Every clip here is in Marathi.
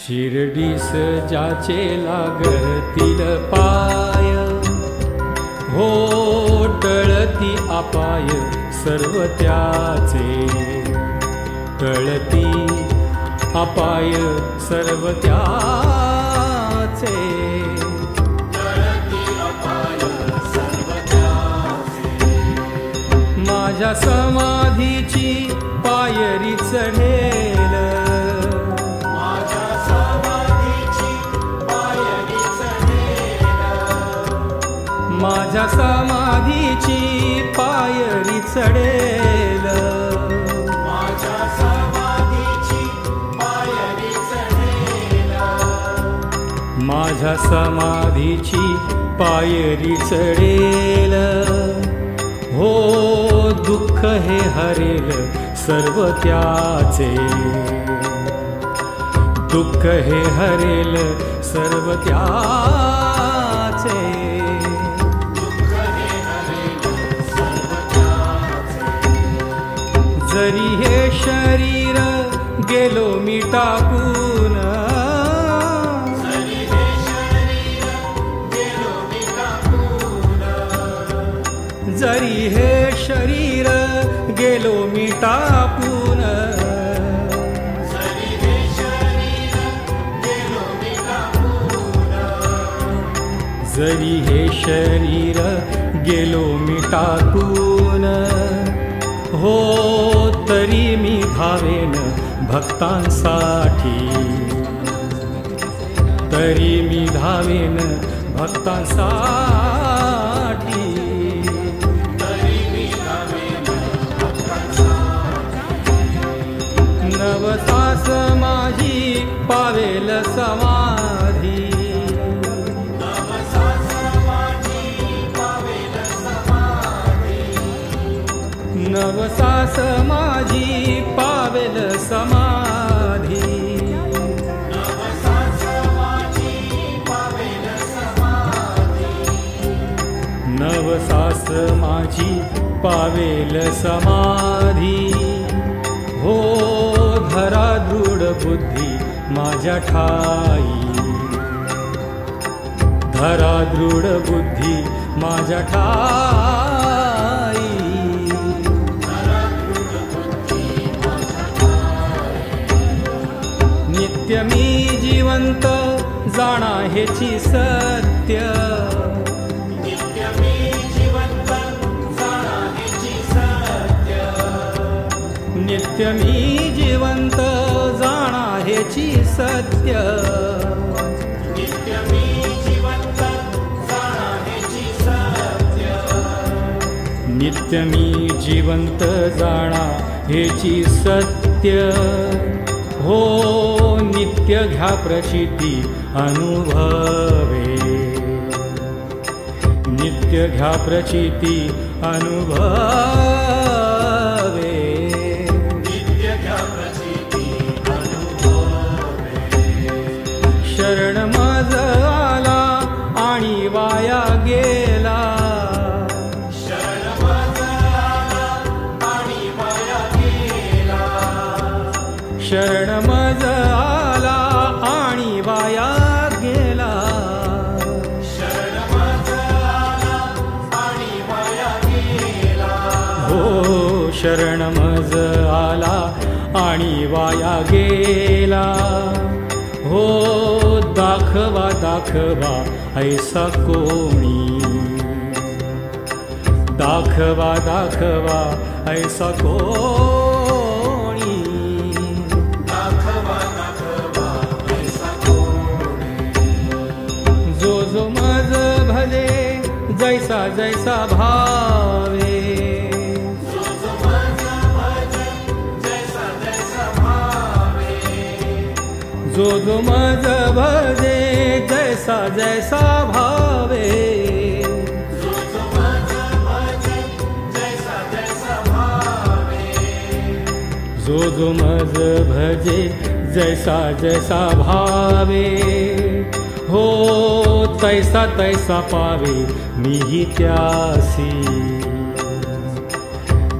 शिर्डीस ज्याचे लागतील पाय, हो टळती अपाय सर्व त्याचे, टळती अपाय सर्व त्याचे, टळती अपाय सर्व त्याचे. माझ्या समाधीची पायरी चढेल, माझ्या समाधीची पायरी चढेल, माझ्या समाधीची पायरी चढेल, माझ्या समाधीची पायरी चढेल. हो दुःख हे हरेल सर्व त्याचे, दुःख हे हरेल सर्व त्याचे, जरी हे शरीर गेलो मी टाकून, जरी हे शरीर गेलो मी टाकून, जरी हे शरीर गेलो मी टाकून, जरी हे शरीर गेलो मी टाकून, जरी हे शरीर गेलो मी टाकून, हो तरी मी धावेन भक्तांसाठी, तरी मी धावेन भक्तांसाठी, तरी मी धावेन भक्तांसाठी. नवसास माझी पावेल समाधी, नवसास माझी पावेल समाधी, नवसास माझी पावेल समाधी, नवसास माझी पावेल समाधी. हो धरा दृढ बुद्धी माझ्या ठाई, धरा दृढ बुद्धी माझ्या ठाई, नित्य मी जिवंत जाणा हेची सत्य, नित्य मी जिवंत जाणा हेची सत्य, नित्य मी जिवंत जाणा हेची सत्य, नित्य मी जिवंत जाणा हेची सत्य, नित्य मी जिवंत जाणा हेची सत्य. हो नित्य घ्या प्रचिती अनुभवे, नित्य घ्या प्रचिती अनुभवे, नित्य घ्या प्रचिती अनुभवे. शरण मज आला आणि वाया गेला, शरण मज आला आणि वाया गेला, शरण मज आला आणि वाया गेला, शरण मज आला आणि वाया गेला. हो शरण मज आला आणि वाया गेला. हो दाखवा दाखवा ऐसा कोणी, दाखवा दाखवा ऐसा कोणी, दाखवा दाखवा ऐसा कोणी. जो जो मज भले जैसा जैसा भावे, जो जो मज भले जैसा जैसा भावे, जो जो मज भजे जैसा जैसा भावे, जो जो मज भजे जैसा जैसा भावे, जो जो मज भजे जैसा जैसा भावे, हो तैसा तैसा पावे मीही त्यासी,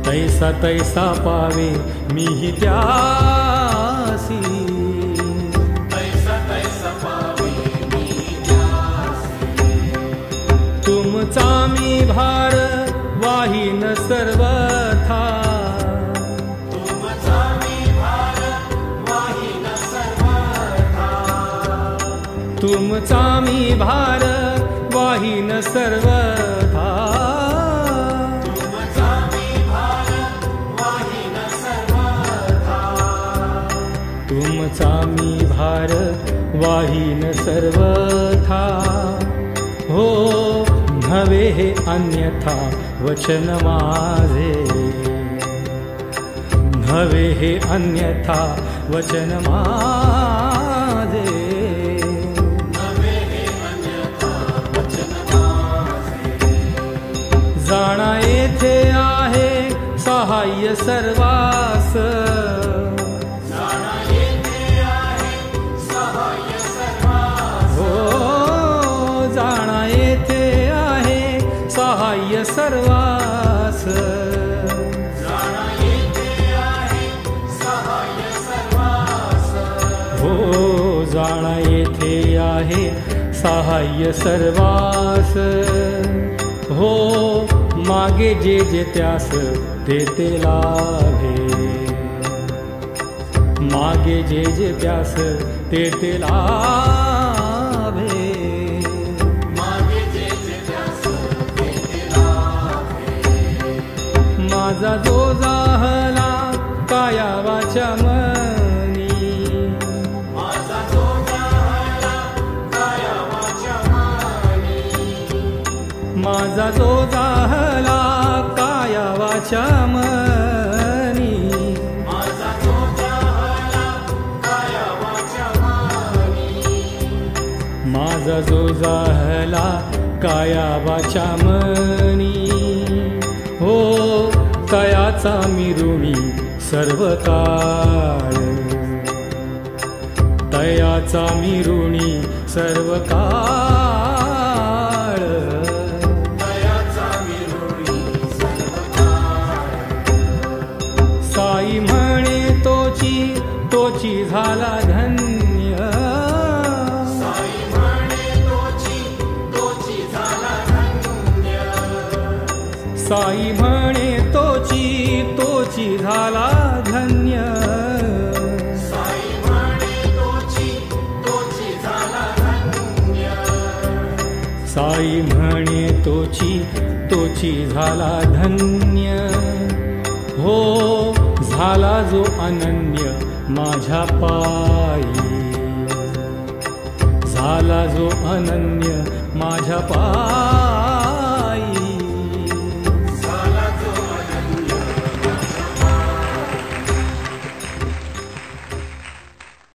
तैसा तैसा पावे मीही त्यासी, तैसा तैसा पावे मीही त्यासी। तुमचा मी भार वाहीन सर्वथा, तुमचा मी भार वाहीन सर्वथा, तुमचा मी भार वाहीन सर्वथा, तुमचा मी भार वाहीन सर्वथा, तुमचा मी भार वाहीन सर्वथा, हो नव्हे हे अन्यथा वचन माझे, नव्हे हे अन्यथा वचन माझे, नव्हे हे अन्यथा वचन माझे। जाणा येथे आहे सहाय्य सर्वास, जाणा येथे आहे सहाय्य सर्वास, हो जाणा येथे आहे सहाय्य सर्वास, जाणा येथे आहे सहाय्य सर्वास, हो जाणा येथे आहे सहाय्य सर्वास, हो मागे जे जे त्यास ते ते लाभे, मागे जे जे त्यास ते ते लाभे, मागे जे जे त्यास ते ते लाभे। माझा जो जाहला काया वाचा मनी, माझा जो जाहला काया वाचा मनी, माझा जो जाहला काया वाचा मनी, माझा जो जाहला काया वाचा मनी, माझा जो जाहला काया वाचा मनी, हो तयाचा मी ऋणी सर्व काळ, तयाचा मी ऋणी सर्व काळ, तयाचा मी ऋणी सर्व काळ। साई म्हणे तोची तोची झाला धन्य, साई म्हणे तोची तोची झाला धन्य, साई म्हणे तोची तोची झाला धन्य, साई म्हणे तोची तोची झाला धन्य, साई म्हणे तोची तोची झाला धन्य, हो झाला जो अनन्य माझ्या पायी, झाला जो अनन्य माझ्या पायी,